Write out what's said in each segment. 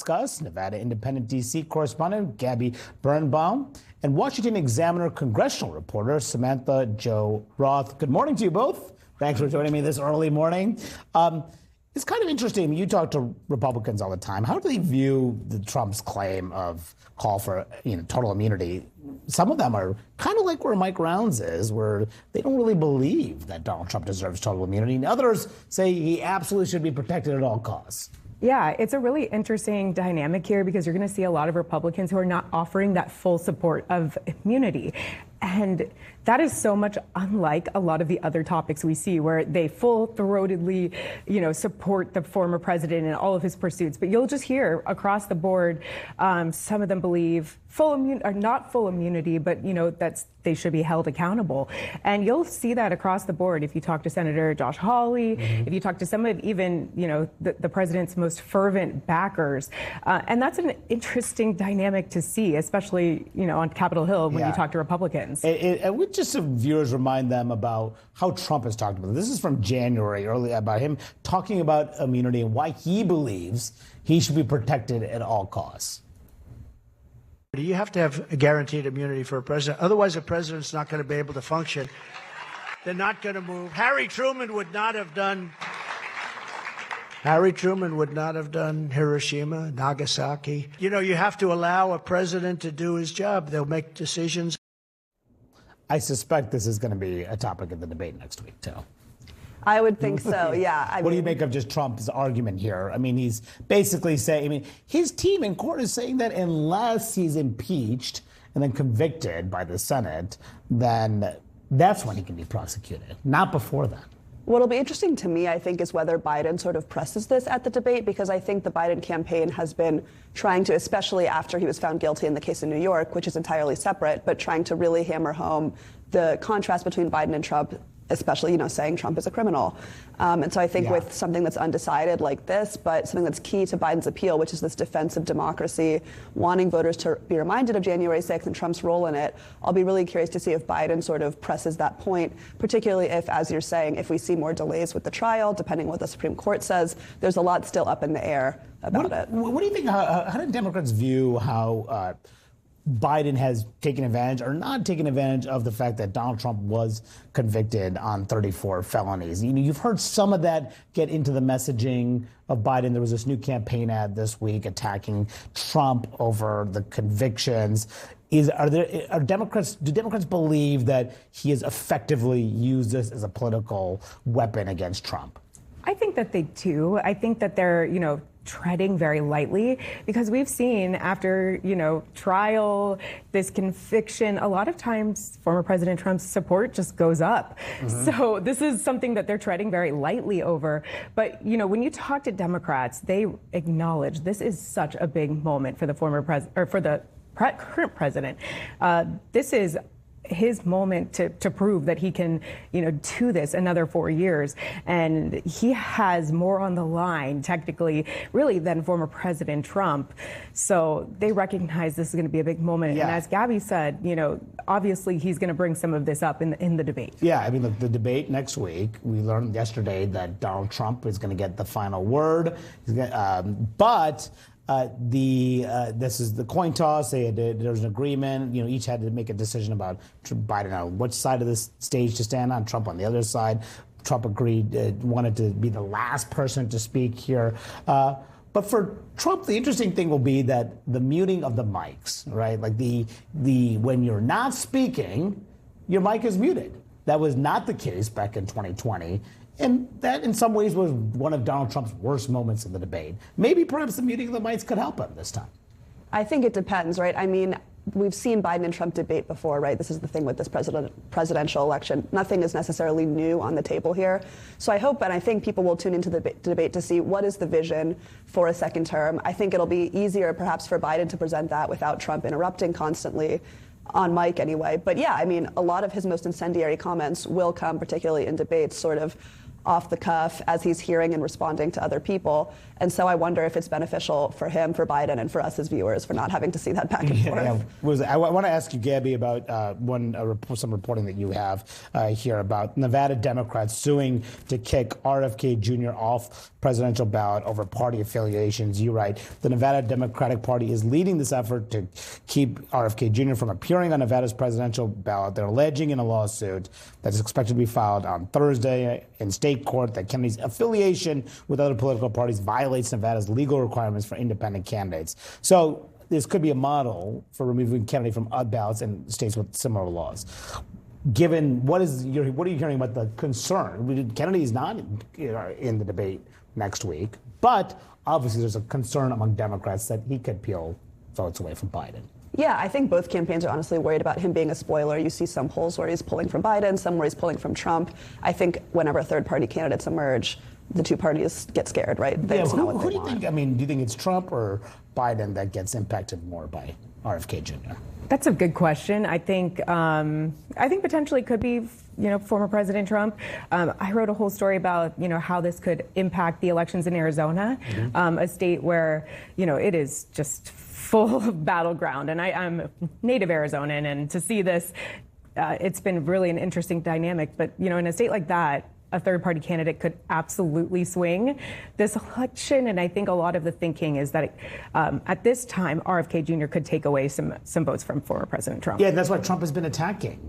discuss, Nevada Independent D.C. correspondent Gabby Birnbaum and Washington Examiner congressional reporter Samantha-Jo Roth. Good morning to you both. Thanks for joining me this early morning. It's kind of interesting. You talk to Republicans all the time. How do they view Trump's claim of call for total immunity? Some of them are kind of like where Mike Rounds is, where they don't really believe that Donald Trump deserves total immunity. And others say he absolutely should be protected at all costs. Yeah, it's a really interesting dynamic here because you're going to see a lot of Republicans who are not offering that full support of immunity. And that is so much unlike a lot of the other topics we see where they full-throatedly, support the former president and all of his pursuits. But you'll just hear across the board, some of them believe not full immunity, but, that they should be held accountable. And you'll see that across the board if you talk to Senator Josh Hawley, if you talk to some of even, the president's most fervent backers. And that's an interesting dynamic to see, especially, on Capitol Hill when you talk to Republicans. And would just some viewers remind them about how Trump has talked about it. This is from January, early, about him talking about immunity and why he believes he should be protected at all costs. You have to have a guaranteed immunity for a president. Otherwise, a president's not going to be able to function. They're not going to move. Harry Truman would not have done Hiroshima, Nagasaki. You have to allow a president to do his job. They'll make decisions. I suspect this is going to be a topic of the debate next week, too. I would think so, yeah. What do you make of just Trump's argument here? I mean, he's basically saying, his team in court is saying that unless he's impeached and then convicted by the Senate, then that's when he can be prosecuted, not before that. What'll be interesting to me, I think, is whether Biden sort of presses this at the debate, because I think the Biden campaign has been trying to, especially after he was found guilty in the case in New York, which is entirely separate, but trying to really hammer home the contrast between Biden and Trump, especially, saying Trump is a criminal. And so I think with something that's undecided like this, but something that's key to Biden's appeal, which is this defense of democracy, wanting voters to be reminded of January 6th and Trump's role in it, I'll be really curious to see if Biden sort of presses that point, particularly if, as you're saying, if we see more delays with the trial, depending on what the Supreme Court says, there's a lot still up in the air about it. What do you think, how do Democrats view how Biden has taken advantage or not taken advantage of the fact that Donald Trump was convicted on 34 felonies? You've heard some of that get into the messaging of Biden. There was this new campaign ad this week attacking Trump over the convictions. Do Democrats believe that he has effectively used this as a political weapon against Trump? I think that they do. I think that they're, treading very lightly, because we've seen after, trial, this conviction, a lot of times former President Trump's support just goes up. So this is something that they're treading very lightly over. But, when you talk to Democrats, they acknowledge this is such a big moment for the current president. This is his moment to prove that he can, do this another 4 years. And he has more on the line, technically, really, than former President Trump. So they recognize this is going to be a big moment. And as Gabby said, obviously he's going to bring some of this up in the debate. Yeah, the debate next week, we learned yesterday that Donald Trump is going to get the final word. This is the coin toss. There's an agreement. Each had to make a decision about Biden on which side of the stage to stand on. Trump on the other side. Trump agreed, wanted to be the last person to speak here. But for Trump, the interesting thing will be that the muting of the mics, right? Like when you're not speaking, your mic is muted. That was not the case back in 2020. And that, in some ways, was one of Donald Trump's worst moments in the debate. Maybe perhaps the muting of the mics could help him this time. I think it depends, right? We've seen Biden and Trump debate before, right? This is the thing with this presidential election. Nothing is necessarily new on the table here. So I hope and I think people will tune into the debate to see what is the vision for a second term. I think it'll be easier perhaps for Biden to present that without Trump interrupting constantly. On mic anyway. But a lot of his most incendiary comments will come, particularly in debates, sort of off the cuff as he's hearing and responding to other people. And so I wonder if it's beneficial for him, for Biden, and for us as viewers for not having to see that back and forth. I want to ask you, Gabby, about some reporting that you have here about Nevada Democrats suing to kick RFK Jr. off presidential ballot over party affiliations. You write, the Nevada Democratic Party is leading this effort to keep RFK Jr. from appearing on Nevada's presidential ballot. They're alleging in a lawsuit that is expected to be filed on Thursday in state court that Kennedy's affiliation with other political parties violates Nevada's legal requirements for independent candidates. So this could be a model for removing Kennedy from odd ballots in states with similar laws. Given what are you hearing about the concern? Kennedy is not in the debate next week, but obviously there's a concern among Democrats that he could peel votes away from Biden. Yeah, I think both campaigns are honestly worried about him being a spoiler. You see some polls where he's pulling from Biden, some where he's pulling from Trump. I think whenever third-party candidates emerge, the two parties get scared, right? Who do you think? I mean, do you think it's Trump or Biden that gets impacted more by RFK Jr.? That's a good question. I think potentially it could be, former President Trump. I wrote a whole story about, how this could impact the elections in Arizona, a state where, it is just full of battleground. And I'm a native Arizonan, and to see this, it's been really an interesting dynamic. But, in a state like that, a third-party candidate could absolutely swing this election. And I think a lot of the thinking is that at this time, RFK Jr. could take away some votes from former President Trump. Yeah, and that's why Trump has been attacking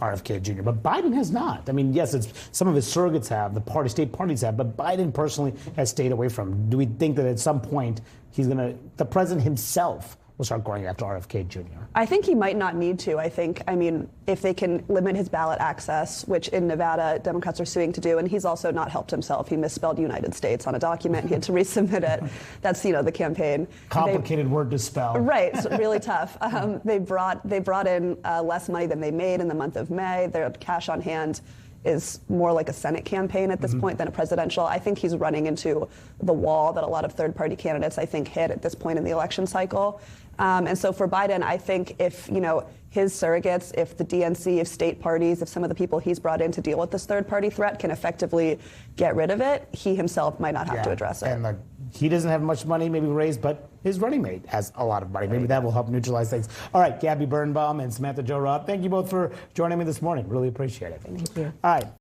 RFK Jr., but Biden has not. I mean, yes, some of his surrogates have, state parties have, but Biden personally has stayed away from him. Do we think that at some point the president himself will start going after RFK Jr.? I think he might not need to. If they can limit his ballot access, which in Nevada Democrats are suing to do, and he's also not helped himself. He misspelled United States on a document. He had to resubmit it. That's, the campaign. Complicated word to spell. Right, so really tough. They brought in less money than they made in the month of May. Their cash on hand is more like a Senate campaign at this point than a presidential. I think he's running into the wall that a lot of third-party candidates, hit at this point in the election cycle. And so for Biden, I think if, his surrogates, if the DNC, if state parties, if some of the people he's brought in to deal with this third-party threat can effectively get rid of it, he himself might not have to address it. And he doesn't have much money maybe raised, but his running mate has a lot of money. Maybe that will help neutralize things. All right, Gabby Birnbaum and Samantha-Jo, thank you both for joining me this morning. Really appreciate it. Thank you. All right.